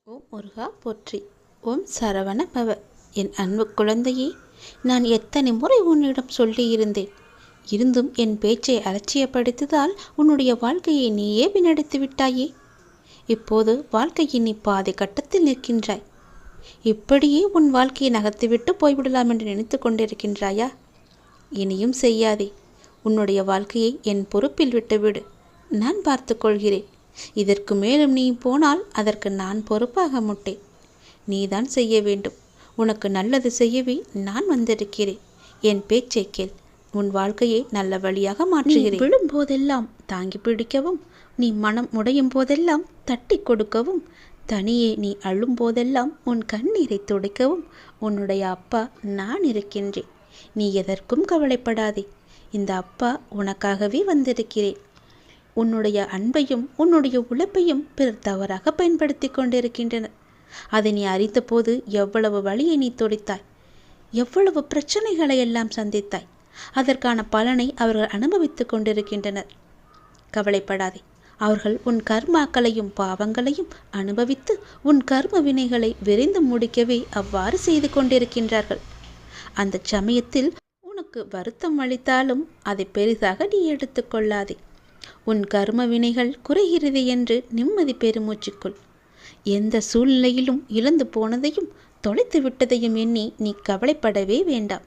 ஓம் முருகா போற்றி. ஓம் சரவண பவ. என் அன்பு குழந்தையே, நான் எத்தனை முறை உன்னிடம் சொல்லியிருந்தேன். இருந்தும் என் பேச்சை அலட்சியப்படுத்ததால் உன்னுடைய வாழ்க்கையை நீயே வீணடித்து விட்டாயே. இப்போது வாழ்க்கையின் நீ பாதி கட்டத்தில் நிற்கின்றாய். இப்படியே உன் வாழ்க்கையை நகர்த்திவிட்டு போய்விடலாம் என்று நினைத்து கொண்டிருக்கின்றாயா? இனியும் செய்யாதே. உன்னுடைய வாழ்க்கையை என் பொறுப்பில் விட்டுவிடு. நான் பார்த்து கொள்கிறேன். இதற்கு மேலும் நீ போனால் அதற்கு நான் பொறுப்பாக மாட்டேன். நீதான் செய்ய வேண்டும். உனக்கு நல்லது செய்யவே நான் வந்திருக்கிறேன். என் பேச்சை கேள். உன் வாழ்க்கையை நல்ல வழியாக மாற்றுகிறேன். விழும் போதெல்லாம் தாங்கி பிடிக்கவும், நீ மனம் உடையும் போதெல்லாம் தட்டி கொடுக்கவும், தனியே நீ அழும் போதெல்லாம் உன் கண்ணீரை துடைக்கவும் உன்னுடைய அப்பா நான் இருக்கின்றேன். நீ எதற்கும் கவலைப்படாதே. இந்த அப்பா உனக்காகவே வந்திருக்கிறேன். உன்னுடைய அன்பையும் உன்னுடைய உழைப்பையும் பிறர் தவறாக பயன்படுத்தி கொண்டிருக்கின்றனர். அதை நீ அறிந்தபோது எவ்வளவு வழியை நீ தொடித்தாய், எவ்வளவு பிரச்சனைகளை எல்லாம் சந்தித்தாய். அதற்கான பலனை அவர்கள் அனுபவித்து கொண்டிருக்கின்றனர். கவலைப்படாதே. அவர்கள் உன் கர்மாக்களையும் பாவங்களையும் அனுபவித்து உன் கர்ம வினைகளை விரைந்து முடிக்கவே அவ்வாறு செய்து கொண்டிருக்கின்றார்கள். அந்த சமயத்தில் உனக்கு வருத்தம் அளித்தாலும் அதை பெரிதாக நீ எடுத்துக்கொள்ளாதே. உன் கர்ம வினைகள் குறைகிறது என்று நிம்மதி பெருமூச்சுக்குள். எந்த சூழ்நிலையிலும் இழந்து போனதையும் தொலைத்து விட்டதையும் எண்ணி நீ கவலைப்படவே வேண்டாம்.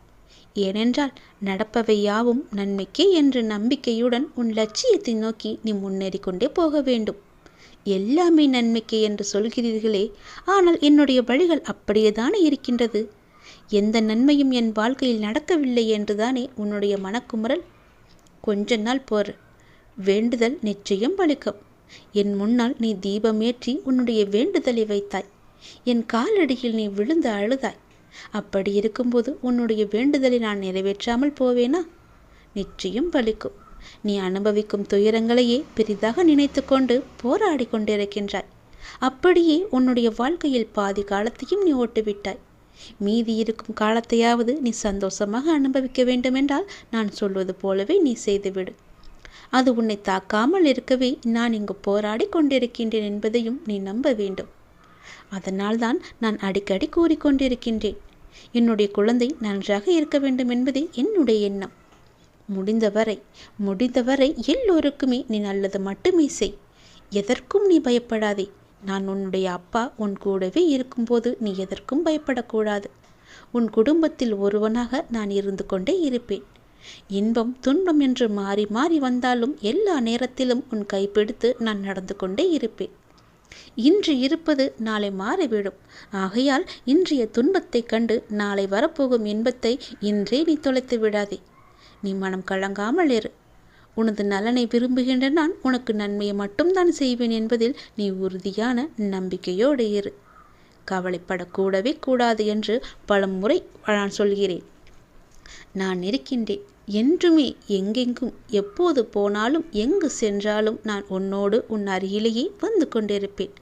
ஏனென்றால் நடப்பவை யாவும் நன்மைக்கே என்ற நம்பிக்கையுடன் உன் லட்சியத்தை நோக்கி நீ முன்னேறி கொண்டே போக வேண்டும். எல்லாமே நன்மைக்கே என்று சொல்கிறீர்களே, ஆனால் என்னுடைய வழிகள் அப்படியேதானே இருக்கின்றது. எந்த நன்மையும் என் வாழ்க்கையில் நடக்கவில்லை என்றுதானே உன்னுடைய மனக்குமுறல். கொஞ்ச நாள் போற வேண்டுதல் நிச்சயம் பலிக்கும். என் முன்னால் நீ தீபமேற்றி உன்னுடைய வேண்டுதலை வைத்தாய். என் காலடியில் நீ விழுந்து அழுதாய். அப்படி இருக்கும்போது உன்னுடைய வேண்டுதலை நான் நிறைவேற்றாமல் போவேனா? நிச்சயம் பலிக்கும். நீ அனுபவிக்கும் துயரங்களையே பெரிதாக நினைத்து கொண்டு போராடி கொண்டிருக்கின்றாய். அப்படியே உன்னுடைய வாழ்க்கையில் பாதி காலத்தையும் நீ ஓட்டுவிட்டாய். மீதி இருக்கும் காலத்தையாவது நீ சந்தோஷமாக அனுபவிக்க வேண்டுமென்றால் நான் சொல்வது போலவே நீ செய்துவிடு. அது உன்னை தாக்காமல் இருக்கவே நான் இங்கு போராடி கொண்டிருக்கின்றேன் என்பதையும் நீ நம்ப வேண்டும். அதனால்தான் நான் அடிக்கடி கூறிக்கொண்டிருக்கின்றேன், என்னுடைய குழந்தை நன்றாக இருக்க வேண்டும் என்பதே என்னுடைய எண்ணம். முடிந்தவரை எல்லோருக்குமே நீ நல்லது மட்டுமே செய். எதற்கும் நீ பயப்படாதே. நான் உன்னுடைய அப்பா உன் கூடவே இருக்கும்போது நீ எதற்கும் பயப்படக்கூடாது. உன் குடும்பத்தில் ஒருவனாக நான் இருந்து கொண்டே இருப்பேன். இன்பம் துன்பம் என்று மாறி மாறி வந்தாலும் எல்லா நேரத்திலும் உன் கைப்பிடித்து நான் நடந்து கொண்டே இருப்பேன். இன்று இருப்பது நாளை மாறிவிடும். ஆகையால் இன்றைய துன்பத்தை கண்டு நாளை வரப்போகும் இன்பத்தை இன்றே நீ தொலைத்து விடாதே. நீ மனம் கலங்காமல் இரு. உனது நலனை விரும்புகின்ற நான் உனக்கு நன்மையை மட்டும்தான் செய்வேன் என்பதில் நீ உறுதியான நம்பிக்கையோடு இரு. கவலைப்படக்கூடவே கூடாது என்று பல முறை நான் சொல்கிறேன். நான் இருக்கின்றேன். என்றுமே எங்கெங்கும் எப்போது போனாலும் எங்கு சென்றாலும் நான் உன்னோடு உன் அருகிலேயே வந்து கொண்டிருப்பேன்.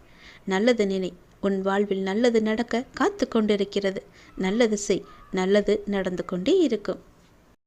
நல்லது நினை. உன் வாழ்வில் நல்லது நடக்க காத்து கொண்டிருக்கிறது. நல்லது செய். நல்லது நடந்து கொண்டே இருக்கும்.